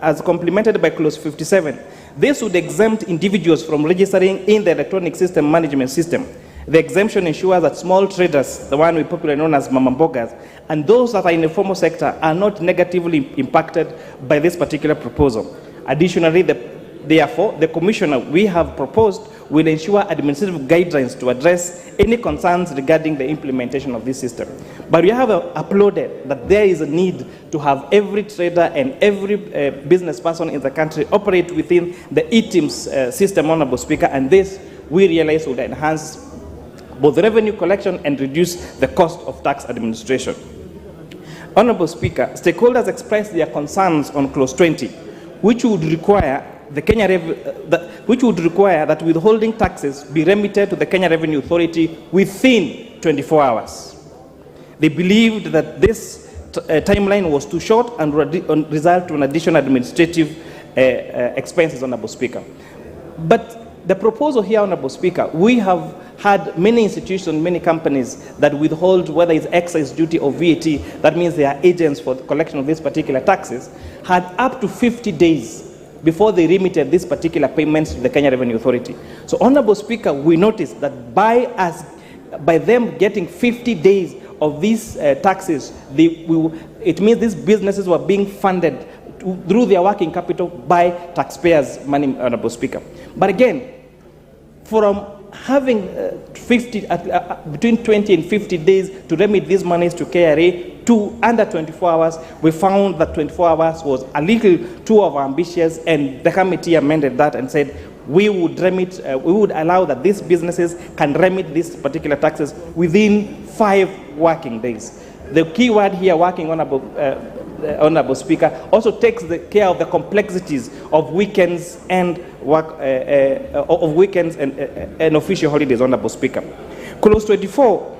as complemented by clause 57, this would exempt individuals from registering in the electronic system management system. The exemption ensures that small traders, the one we popularly known as mama mbogas, and those that are in the formal sector are not negatively impacted by this particular proposal. Additionally, therefore, the commissioner we have proposed will ensure administrative guidelines to address any concerns regarding the implementation of this system. But we have applauded that there is a need to have every trader and every business person in the country operate within the eTIMS system, Honorable Speaker, and this we realize would enhance both revenue collection and reduce the cost of tax administration. Honorable Speaker, stakeholders expressed their concerns on clause 20, which would require that withholding taxes be remitted to the Kenya Revenue Authority within 24 hours. They believed that this timeline was too short and would result in additional administrative expenses, Honorable Speaker. But the proposal here, Honorable Speaker, we have had many institutions, many companies that withhold, whether it's excise duty or VAT, that means they are agents for the collection of these particular taxes, had up to 50 days before they remitted these particular payments to the Kenya Revenue Authority. So, Honorable Speaker, we noticed that by them getting 50 days of these taxes, it means these businesses were being funded through their working capital by taxpayers' money, Honorable Speaker. But again, from having between 20 and 50 days to remit these monies to KRA to under 24 hours, we found that 24 hours was a little too ambitious, and the committee amended that and said we would allow that these businesses can remit these particular taxes within 5 working days. The key word here, working, Honorable Speaker, also takes care of the complexities of weekends and and official holidays, Honorable Speaker. Clause 24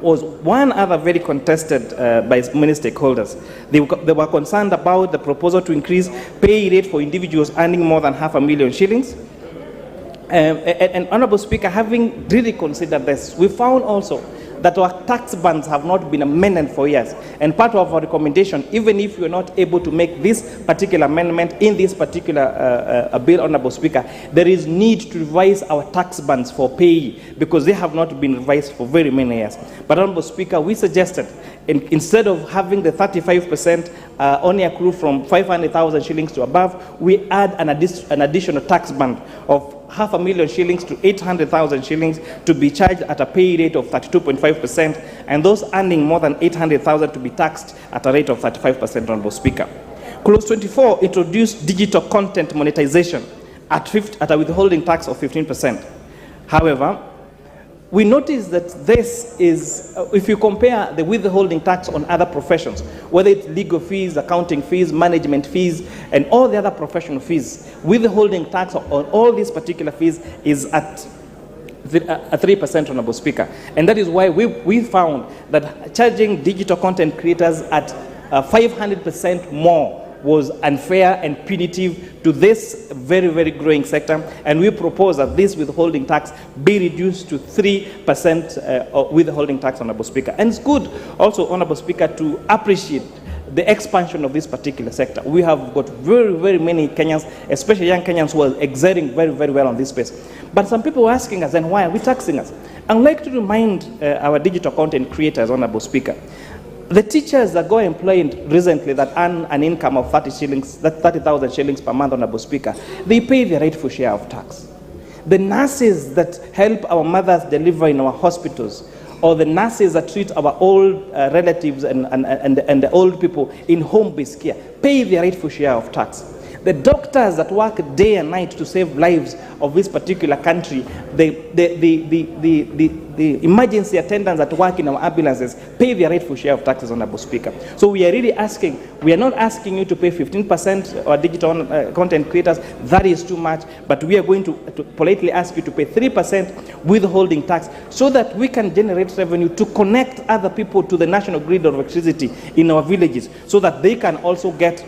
was one other very contested by many stakeholders. They were concerned about the proposal to increase pay rate for individuals earning more than 500,000 shillings. And Honorable Speaker, having really considered this, we found also that our tax bands have not been amended for years. And part of our recommendation, even if you're not able to make this particular amendment in this particular bill, Honorable Speaker, there is need to revise our tax bands for pay because they have not been revised for very many years. But Honorable Speaker, we suggested instead of having the 35% only accrue from 500,000 shillings to above, we add an additional tax band of 500,000 shillings to 800,000 shillings to be charged at a pay rate of 32.5%, and those earning more than 800,000 to be taxed at a rate of 35%, Honorable Speaker. Clause 24 introduced digital content monetization at a withholding tax of 15%. However, we notice that this is, if you compare the withholding tax on other professions, whether it's legal fees, accounting fees, management fees, and all the other professional fees, withholding tax on all these particular fees is at 3%, Honorable Speaker. And that is why we found that charging digital content creators at 500% more was unfair and punitive to this very, very growing sector, and we propose that this withholding tax be reduced to 3% withholding tax, Honorable Speaker. And it's good also, Honorable Speaker, to appreciate the expansion of this particular sector. We have got very, very many Kenyans, especially young Kenyans, who are exerting very, very well on this space. But some people are asking us, then why are we taxing us? I'd like to remind our digital content creators, Honorable Speaker, the teachers that got employed recently that earn an income of 30,000 shillings per month, Honorable Speaker, they pay their rightful share of tax. The nurses that help our mothers deliver in our hospitals, or the nurses that treat our old relatives and the old people in home-based care, pay their rightful share of tax. The doctors that work day and night to save lives of this particular country, the emergency attendants that work in our ambulances, pay their rightful share of taxes, Honorable Speaker. So we are really asking, we are not asking you to pay 15% or digital content creators, that is too much, but we are going to politely ask you to pay 3% withholding tax so that we can generate revenue to connect other people to the national grid of electricity in our villages so that they can also get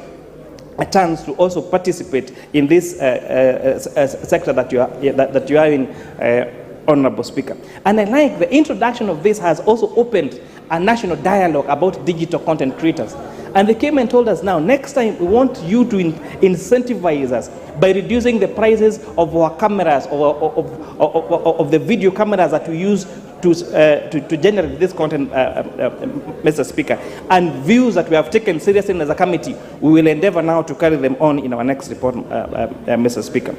a chance to also participate in this sector that you are in, Honorable Speaker. And I like the introduction of this has also opened a national dialogue about digital content creators. And they came and told us, now, next time we want you to incentivize us by reducing the prices of our cameras, of the video cameras that we use to generate this content, Mr. Speaker, and views that we have taken seriously as a committee. We will endeavor now to carry them on in our next report, Mr. Speaker.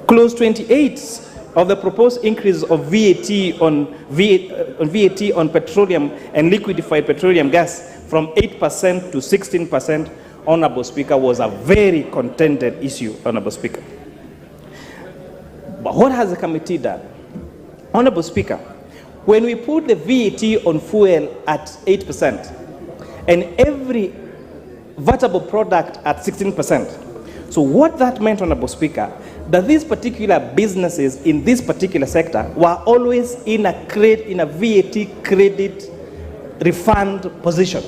Clause 28 of the proposed increase of VAT on petroleum and liquefied petroleum gas from 8% to 16%, Honorable Speaker, was a very contended issue, Honorable Speaker. But what has the committee done? Honorable Speaker, when we put the VAT on fuel at 8% and every vegetable product at 16%, so what that meant, Honorable Speaker, that these particular businesses in this particular sector were always in a VAT credit refund position,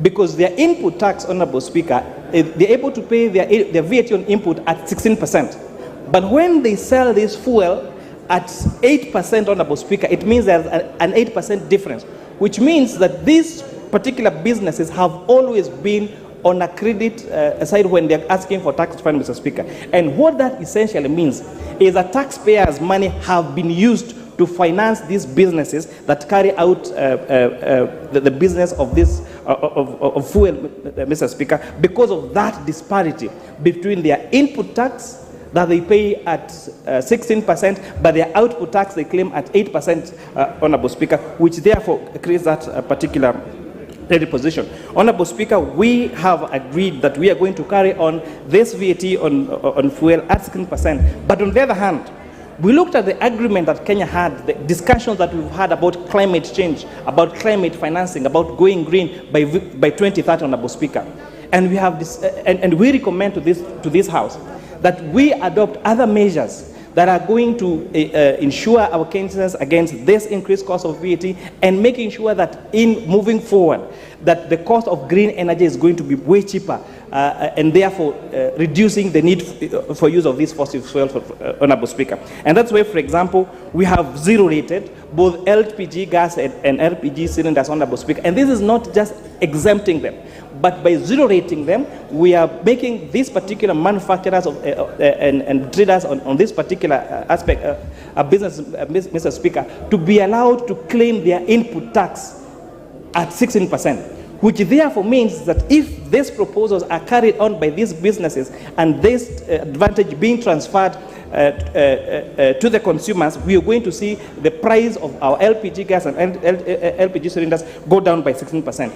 because their input tax, Honorable Speaker, they're able to pay their VAT on input at 16%. But when they sell this fuel at 8%, Honorable Speaker, it means there's an 8% difference, which means that these particular businesses have always been on a credit side when they're asking for tax refund, Mr. Speaker. And what that essentially means is that taxpayers' money have been used to finance these businesses that carry out the business of this of fuel, Mr. Speaker, because of that disparity between their input tax that they pay at 16%, but their output tax they claim at 8%, Honorable Speaker, which therefore creates that particular position. Honorable Speaker, we have agreed that we are going to carry on this VAT on fuel at 16%. But on the other hand, we looked at the agreement that Kenya had, the discussions that we've had about climate change, about climate financing, about going green by 2030, Honorable Speaker. And we have this, and we recommend to this House that we adopt other measures that are going to ensure our Kenyans against this increased cost of VAT, and making sure that in moving forward, that the cost of green energy is going to be way cheaper, and therefore reducing the need for use of these fossil fuels, Honorable Speaker. And that's why, for example, we have zero-rated both LPG gas and LPG cylinders, Honorable Speaker. And this is not just exempting them, but by zero-rating them, we are making these particular manufacturers and traders on this particular aspect, business, Mr. Speaker, to be allowed to claim their input tax at 16%, which therefore means that if these proposals are carried on by these businesses and this advantage being transferred to the consumers, we are going to see the price of our LPG gas and LPG cylinders go down by 16%.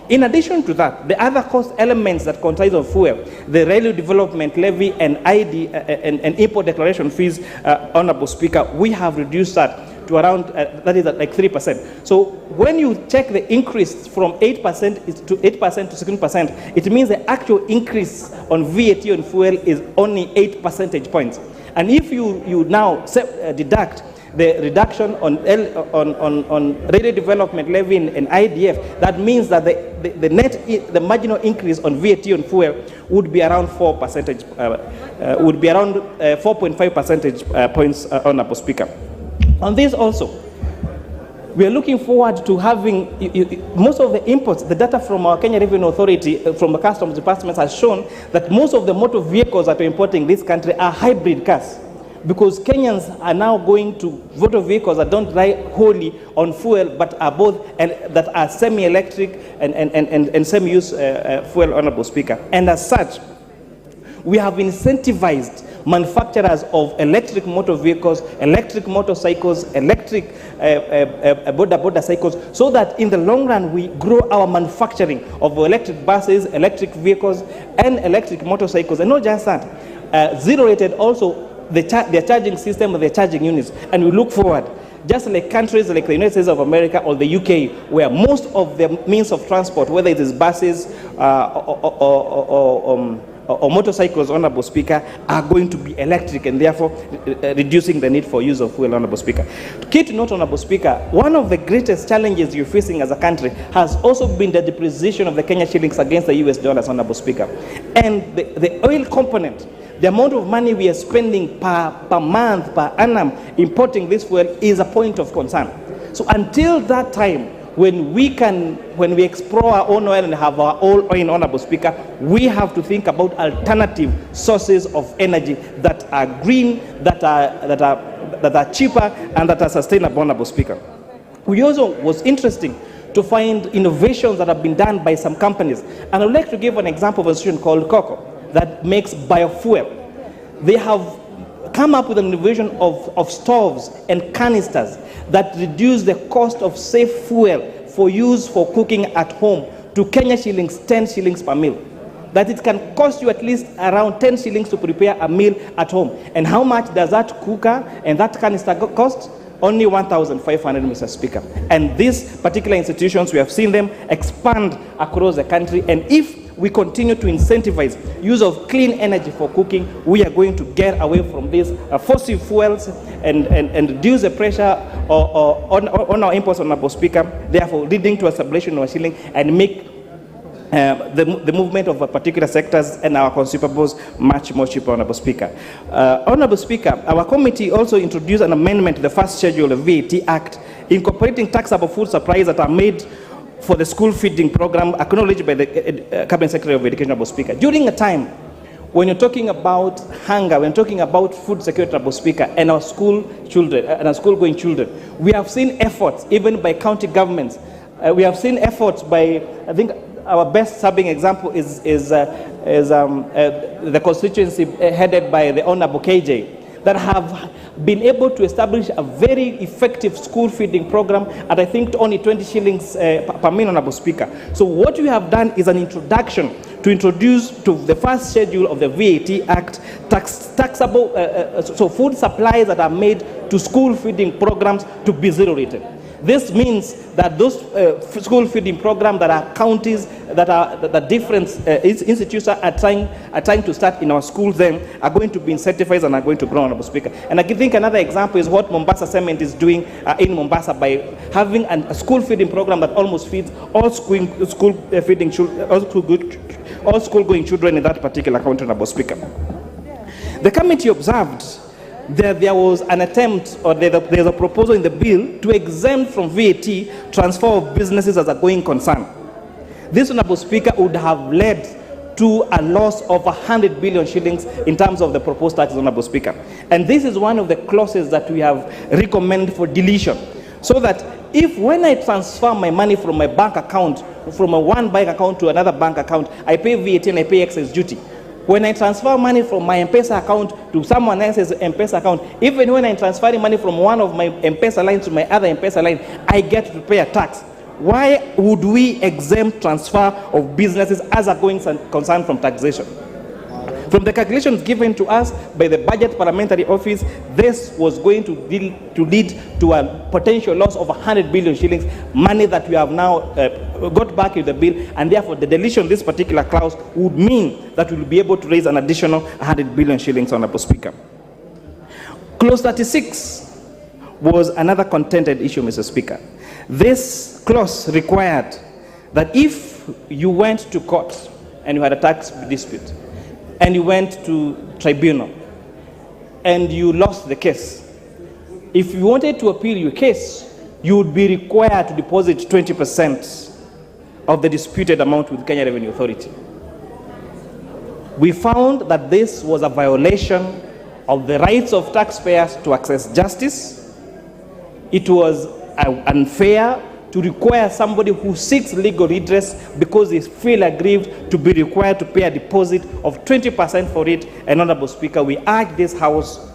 In addition to that, the other cost elements that comprise of fuel, the railway development levy and ID and import declaration fees, Honorable Speaker, we have reduced that to around, that is at like 3%. So when you check the increase from 8% to 16%, it means the actual increase on VAT on fuel is only 8 percentage points. And if you now deduct the reduction on railway development levy and IDF, that means that the marginal increase on VAT on fuel would be around 4 percentage, would be around 4.5 percentage points, Honorable Speaker. On this also, we are looking forward to having most of the imports. The data from our Kenya Revenue Authority, from the Customs Department, has shown that most of the motor vehicles that we're importing in this country are hybrid cars, because Kenyans are now going to motor vehicles that don't rely wholly on fuel, but are both, and that are semi-electric and semi-use fuel, Honorable Speaker. And as such, we have incentivized manufacturers of electric motor vehicles, electric motorcycles, electric border cycles, so that in the long run we grow our manufacturing of electric buses, electric vehicles, and electric motorcycles. And not just that, zero-rated also their charging system, their charging units. And we look forward, just like countries like the United States of America or the UK, where most of the means of transport, whether it is buses or motorcycles, Honorable Speaker, are going to be electric, and therefore reducing the need for use of fuel, Honorable Speaker. Key to note, Honorable Speaker, one of the greatest challenges you're facing as a country has also been the depreciation of the Kenya shillings against the US dollars, Honorable Speaker. And the oil component, the amount of money we are spending per month, per annum, importing this fuel is a point of concern. So until that time, when we explore our own oil and have our own oil, Honorable Speaker, we have to think about alternative sources of energy that are green, that are cheaper, and that are sustainable, Honorable Speaker. We also was interesting to find innovations that have been done by some companies. And I would like to give an example of a institution called Coco that makes biofuel. They have come up with an innovation of stoves and canisters that reduce the cost of safe fuel for use for cooking at home to Kenya shillings, 10 shillings per meal. That it can cost you at least around 10 shillings to prepare a meal at home. And how much does that cooker and that canister cost? Only 1,500, Mr. Speaker. And these particular institutions, we have seen them expand across the country. And if we continue to incentivize use of clean energy for cooking, we are going to get away from these fossil fuels and reduce the pressure on our imports, Honorable Speaker, therefore leading to a stabilization of our shilling and make the movement of particular sectors and our consumables much more cheaper, Honorable Speaker. Honorable Speaker, our committee also introduced an amendment to the first schedule of the VAT Act, incorporating taxable food supplies that are made for the school feeding program, acknowledged by the Cabinet Secretary of Education, Honorable Speaker. During a time when you're talking about hunger, when you're talking about food security, Honorable Speaker, and our school children, and our school-going children, we have seen efforts even by county governments. We have seen efforts by, I think, our best serving example is the constituency headed by the Honorable KJ that have been able to establish a very effective school feeding program at I think only 20 shillings per meal, Honorable Speaker. So what we have done is an introduction to introduce to the first schedule of the VAT Act taxable so food supplies that are made to school feeding programs to be zero rated. This means that those school feeding programs that are counties, that different institutions are trying to start in our schools then are going to be incentivized and are going to grow, Honorable Speaker. And I think another example is what Mombasa Cement is doing in Mombasa by having a school feeding program that almost feeds all school-going children in that particular county, Honorable Speaker. The committee observed that there was an attempt, or there's a proposal in the bill to exempt from VAT transfer of businesses as a going concern. This, Honorable Speaker, would have led to a loss of 100 billion shillings in terms of the proposed taxes, Honorable Speaker. And this is one of the clauses that we have recommended for deletion, so that if when I transfer my money from my bank account, from one bank account to another bank account, I pay VAT and I pay excise duty. When I transfer money from my M-Pesa account to someone else's M-Pesa account, even when I'm transferring money from one of my M-Pesa lines to my other M-Pesa line, I get to pay a tax. Why would we exempt transfer of businesses as a going concern from taxation? From the calculations given to us by the Budget Parliamentary Office, this was going to lead to a potential loss of 100 billion shillings, money that we have now got back in the bill, and therefore the deletion of this particular clause would mean that we will be able to raise an additional 100 billion shillings, Honorable Speaker. Clause 36 was another contended issue, Mr. Speaker. This clause required that if you went to court and you had a tax dispute, and you went to tribunal, and you lost the case, if you wanted to appeal your case, you would be required to deposit 20% of the disputed amount with Kenya Revenue Authority. We found that this was a violation of the rights of taxpayers to access justice. It was unfair to require somebody who seeks legal redress because they feel aggrieved to be required to pay a deposit of 20% for it. And Honorable Speaker, we urge this House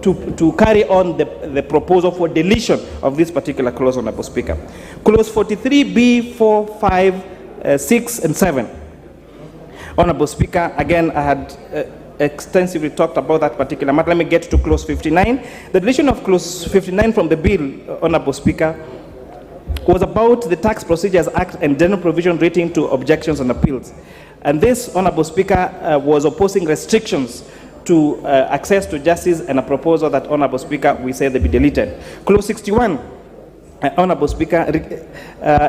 to carry on the proposal for deletion of this particular clause, Honorable Speaker. Clause 43B, 4, 5, 6, and 7. Honorable Speaker, again, I had extensively talked about that particular matter. Let me get to clause 59. The deletion of clause 59 from the bill, Honorable Speaker, was about the Tax Procedures Act and general provision relating to objections and appeals. And this, Honorable Speaker, was opposing restrictions to access to justice, and a proposal that, Honorable Speaker, we say they be deleted. Clause 61, Honorable Speaker,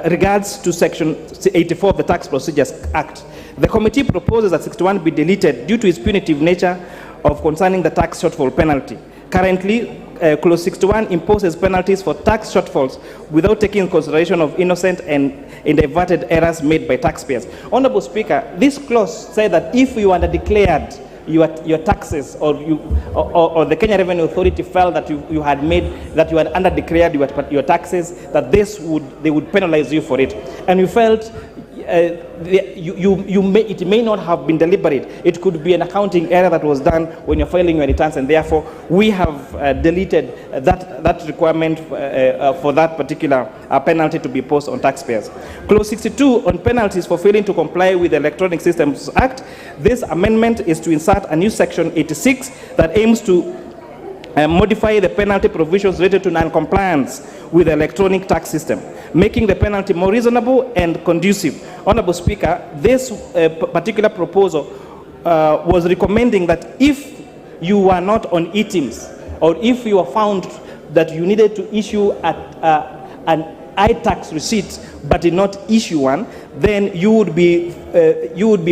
regards to Section 84 of the Tax Procedures Act. The committee proposes that 61 be deleted due to its punitive nature of concerning the tax shortfall penalty. Currently, Clause 61 imposes penalties for tax shortfalls without taking into consideration of innocent and inadvertent errors made by taxpayers. Honorable Speaker, this clause said that if you underdeclared your taxes, or the Kenya Revenue Authority felt that you had underdeclared your taxes, that they would penalize you for it, and you felt it may not have been deliberate. It could be an accounting error that was done when you're filing your returns, and therefore we have deleted that requirement for that particular penalty to be imposed on taxpayers. Clause 62 on penalties for failing to comply with the Electronic Systems Act. This amendment is to insert a new section 86 that aims to modify the penalty provisions related to non-compliance with the electronic tax system, making the penalty more reasonable and conducive. Honorable Speaker, this particular proposal was recommending that if you were not on e-teams, or if you were found that you needed to issue an iTax receipt but did not issue one, then you would be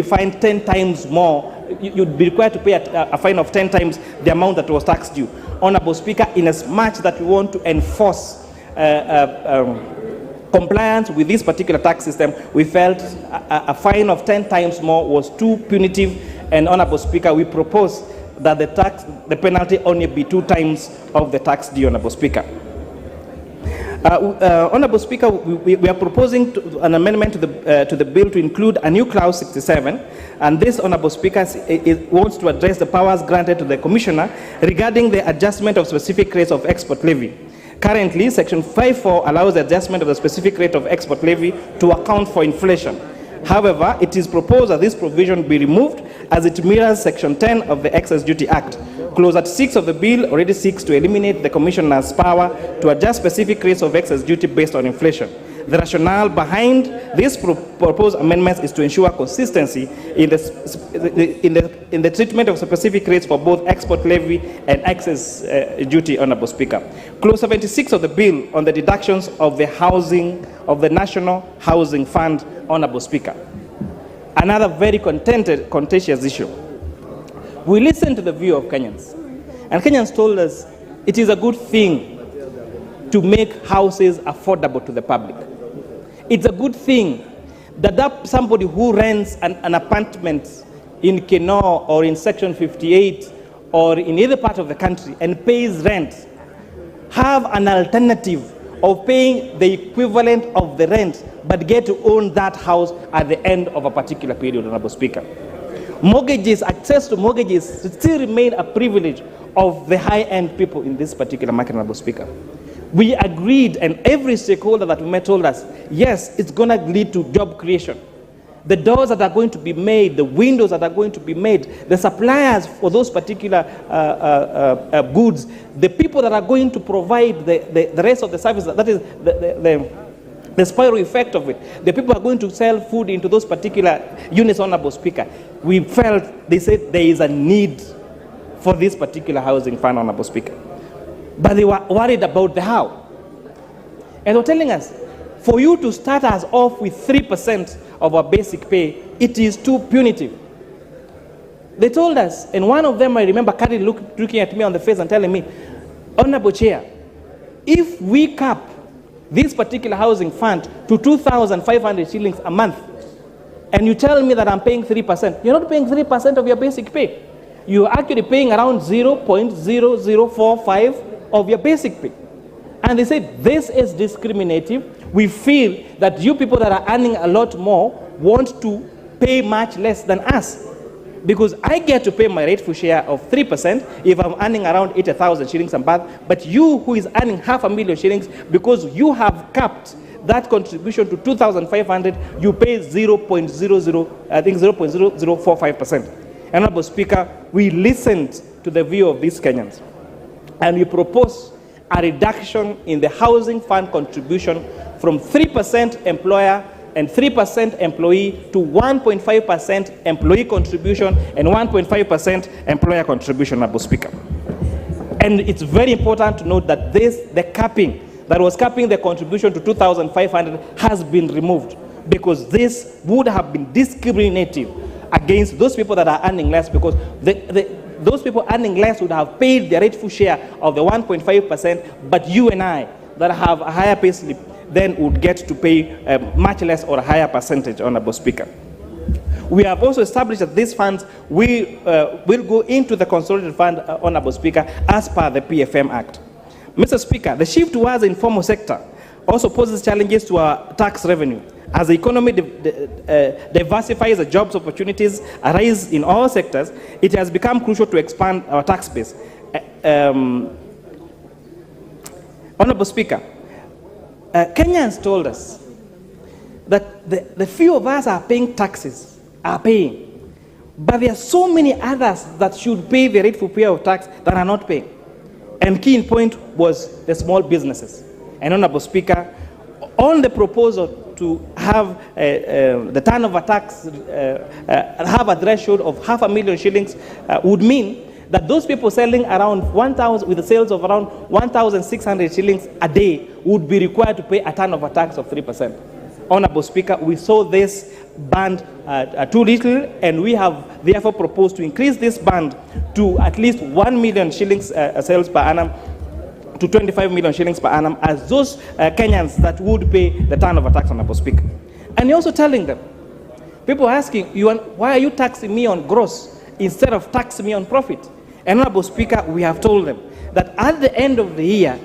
fined 10 times more. You'd be required to pay a fine of 10 times the amount that was tax due. Honorable Speaker, in as much that we want to enforce compliance with this particular tax system, we felt a fine of 10 times more was too punitive, and Honorable Speaker, we propose that the penalty only be 2 times of the tax due, Honorable Speaker. Honorable Speaker, we are proposing an amendment to the bill to include a new clause 67, and this, Honorable Speaker, wants to address the powers granted to the Commissioner regarding the adjustment of specific rates of export levy. Currently, Section 5.4 allows the adjustment of the specific rate of export levy to account for inflation. However, it is proposed that this provision be removed as it mirrors Section 10 of the Excess Duty Act. Clause 6 of the bill already seeks to eliminate the Commissioner's power to adjust specific rates of excess duty based on inflation. The rationale behind this proposed amendments is to ensure consistency in the treatment of specific rates for both export levy and excess duty, Honorable Speaker. Clause 76 of the bill on the deductions of the National Housing Fund, Honorable Speaker. Another very contentious issue. We listened to the view of Kenyans, and Kenyans told us it is a good thing to make houses affordable to the public. It's a good thing that somebody who rents an apartment in Keno or in Section 58 or in either part of the country and pays rent have an alternative of paying the equivalent of the rent but get to own that house at the end of a particular period, Honorable Speaker. Mortgages, access to mortgages still remain a privilege of the high-end people in this particular market, Honorable Speaker. We agreed, and every stakeholder that we met told us, yes, it's going to lead to job creation. The doors that are going to be made, the windows that are going to be made, the suppliers for those particular goods, the people that are going to provide the rest of the services, that is the spiral effect of it. The people are going to sell food into those particular units, Honorable Speaker. We felt, they said, there is a need for this particular housing fund, Honorable Speaker. But they were worried about the how. And they were telling us, for you to start us off with 3% of our basic pay, it is too punitive. They told us, and one of them, I remember, looking at me on the face and telling me, Honorable Chair, if we cap this particular housing fund to 2,500 shillings a month, and you tell me that I'm paying 3%, you're not paying 3% of your basic pay. You're actually paying around 0.0045 of your basic pay. And they said, this is discriminative. We feel that you people that are earning a lot more want to pay much less than us. Because I get to pay my rightful share of 3% if I'm earning around 80,000 shillings a month, but you who is earning 500,000 shillings, because you have capped that contribution to 2,500, you pay 0.0045%. Honorable Speaker, we listened to the view of these Kenyans, and we proposed a reduction in the housing fund contribution from 3% employer and 3% employee to 1.5% employee contribution and 1.5% employer contribution, Honorable Speaker. And it's very important to note that the capping that was capping the contribution to 2,500 has been removed, because this would have been discriminative against those people that are earning less, because those people earning less would have paid their rightful share of the 1.5%, but you and I that have a higher pay slip then would get to pay much less or a higher percentage, Honorable Speaker. We have also established that these funds will go into the consolidated fund, Honorable Speaker, as per the PFM Act. Mr. Speaker, the shift towards the informal sector also poses challenges to our tax revenue. As the economy diversifies, the jobs opportunities arise in all sectors, it has become crucial to expand our tax base. Honorable Speaker, Kenyans told us that the few of us are paying taxes, but there are so many others that should pay the rightful pay of tax that are not paying. And key in point was the small businesses. And Honorable Speaker, on the proposal to have the turnover tax have a threshold of 500,000 shillings would mean that those people selling around 1,000 with the sales of around 1,600 shillings a day would be required to pay a turnover tax of 3%. Honorable Speaker, we saw this band too little, and we have therefore proposed to increase this band to at least 1 million shillings sales per annum to 25 million shillings per annum as those Kenyans that would pay the turnover tax, Honorable Speaker. And you're also telling them, people are asking, why are you taxing me on gross instead of taxing me on profit? And Honorable Speaker, we have told them that at the end of the year,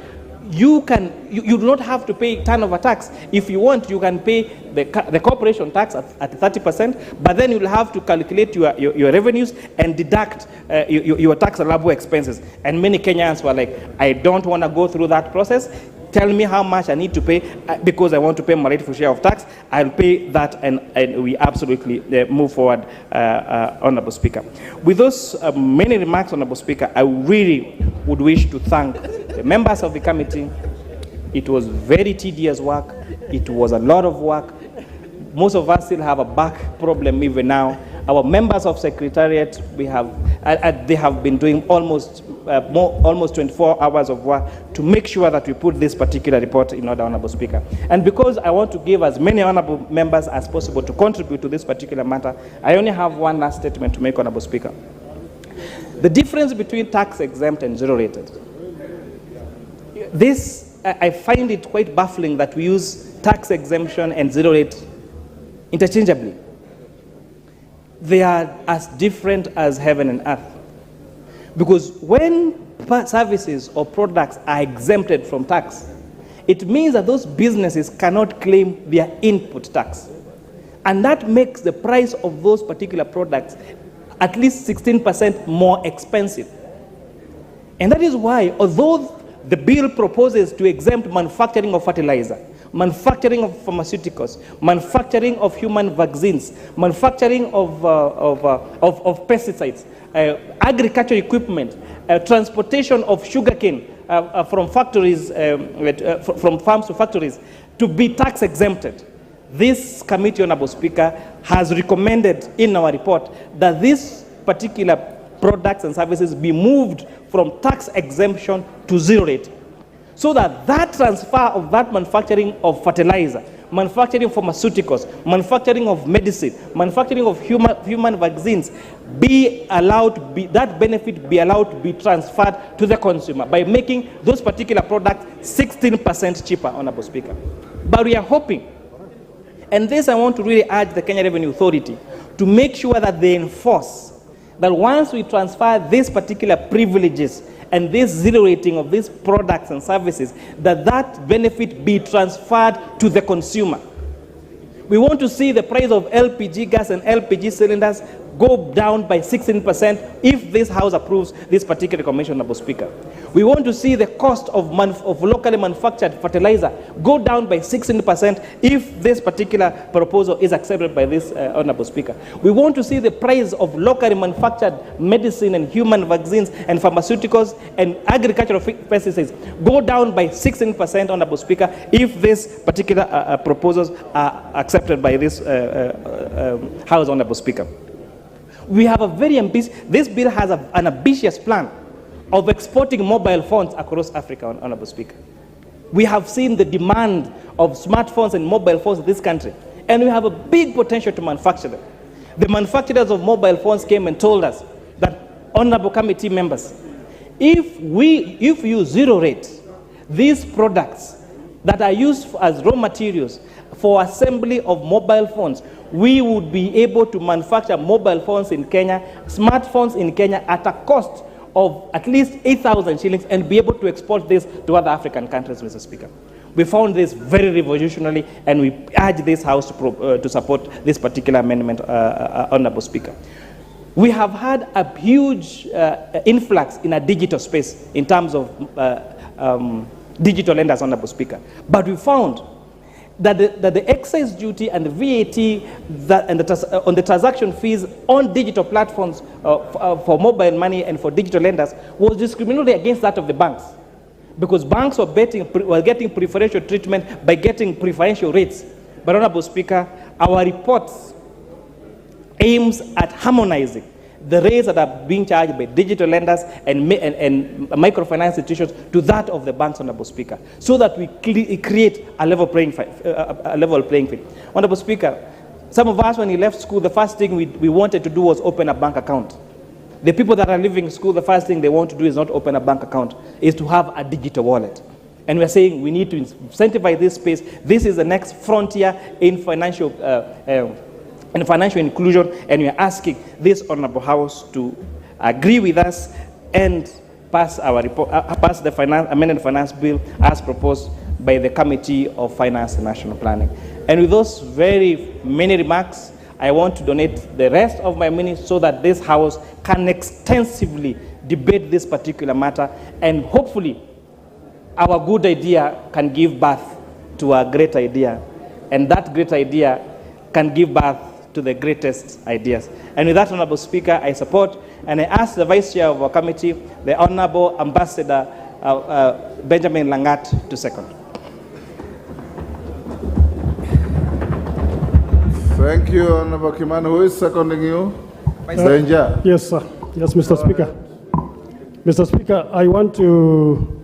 you do not have to pay turnover tax. If you want, you can pay the corporation tax at 30%, but then you'll have to calculate your revenues and deduct your tax allowable expenses. And many Kenyans were like, I don't want to go through that process. Tell me how much I need to pay because I want to pay my rightful share of tax. I'll pay that, and we absolutely move forward, Honorable Speaker. With those many remarks, Honorable Speaker, I really would wish to thank the members of the committee. It was very tedious work. It was a lot of work. Most of us still have a back problem even now. Our members of Secretariat, they have been doing almost 24 hours of work to make sure that we put this particular report in order, Honorable Speaker. And because I want to give as many honorable members as possible to contribute to this particular matter, I only have one last statement to make, Honorable Speaker. The difference between tax exempt and zero rated. This, I find it quite baffling that we use tax exemption and zero rate interchangeably. They are as different as heaven and earth. Because when services or products are exempted from tax, it means that those businesses cannot claim their input tax. And that makes the price of those particular products at least 16% more expensive. And that is why, although the bill proposes to exempt manufacturing of fertilizer, manufacturing of pharmaceuticals, manufacturing of human vaccines, manufacturing of pesticides, agricultural equipment, transportation of sugarcane from factories, from farms to factories, to be tax exempted. This committee, Honorable Speaker, has recommended in our report that these particular products and services be moved from tax exemption to zero rate, so that that transfer of that manufacturing of fertilizer, manufacturing of pharmaceuticals, manufacturing of medicine, manufacturing of human vaccines be allowed to be, that benefit be allowed to be transferred to the consumer by making those particular products 16% cheaper, Honorable Speaker. But we are hoping, and this I want to really urge the Kenya Revenue Authority to make sure that they enforce that once we transfer these particular privileges and this zero rating of these products and services, that benefit be transferred to the consumer. We want to see the price of LPG gas and LPG cylinders go down by 16% if this House approves this particular commission, Honorable Speaker. We want to see the cost of locally manufactured fertilizer go down by 16% if this particular proposal is accepted by this Honorable Speaker. We want to see the price of locally manufactured medicine and human vaccines and pharmaceuticals and agricultural pesticides go down by 16%, Honorable Speaker, if these particular proposals are accepted by this House, Honorable Speaker. We have a very ambitious, this bill has an ambitious plan of exporting mobile phones across Africa, Honorable Speaker. We have seen the demand of smartphones and mobile phones in this country, and we have a big potential to manufacture them. The manufacturers of mobile phones came and told us that honorable committee members, if you zero rate these products that are used as raw materials for assembly of mobile phones, we would be able to manufacture mobile phones in Kenya, smartphones in Kenya at a cost of at least 8,000 shillings and be able to export this to other African countries, Mr. Speaker. We found this very revolutionary, and we urge this House to support this particular amendment, Honorable Speaker. We have had a huge influx in a digital space in terms of digital lenders, Honorable Speaker. But we found that the excise duty and the VAT on the transaction fees on digital platforms for mobile money and for digital lenders was discriminatory against that of the banks, because banks were getting preferential treatment by getting preferential rates. But, Honorable Speaker, our report aims at harmonizing the rates that are being charged by digital lenders and microfinance institutions to that of the banks, Honorable Speaker, so that we create a level playing field. Honorable Speaker, some of us, when we left school, the first thing we wanted to do was open a bank account. The people that are leaving school, the first thing they want to do is not open a bank account, is to have a digital wallet. And we're saying we need to incentivize this space. This is the next frontier in financial inclusion, and we are asking this honorable House to agree with us and pass our report, pass the amended finance bill as proposed by the Committee of Finance and National Planning. And with those very many remarks, I want to donate the rest of my minutes so that this House can extensively debate this particular matter, and hopefully our good idea can give birth to a great idea, and that great idea can give birth to the greatest ideas. And with that, Honorable Speaker, I support, and I ask the Vice Chair of our committee, the Honorable Ambassador Benjamin Langat, to second. Thank you, Honorable Kimani. Who is seconding you? Yes, sir. Yes, Mr. Speaker. Mr. Speaker, I want to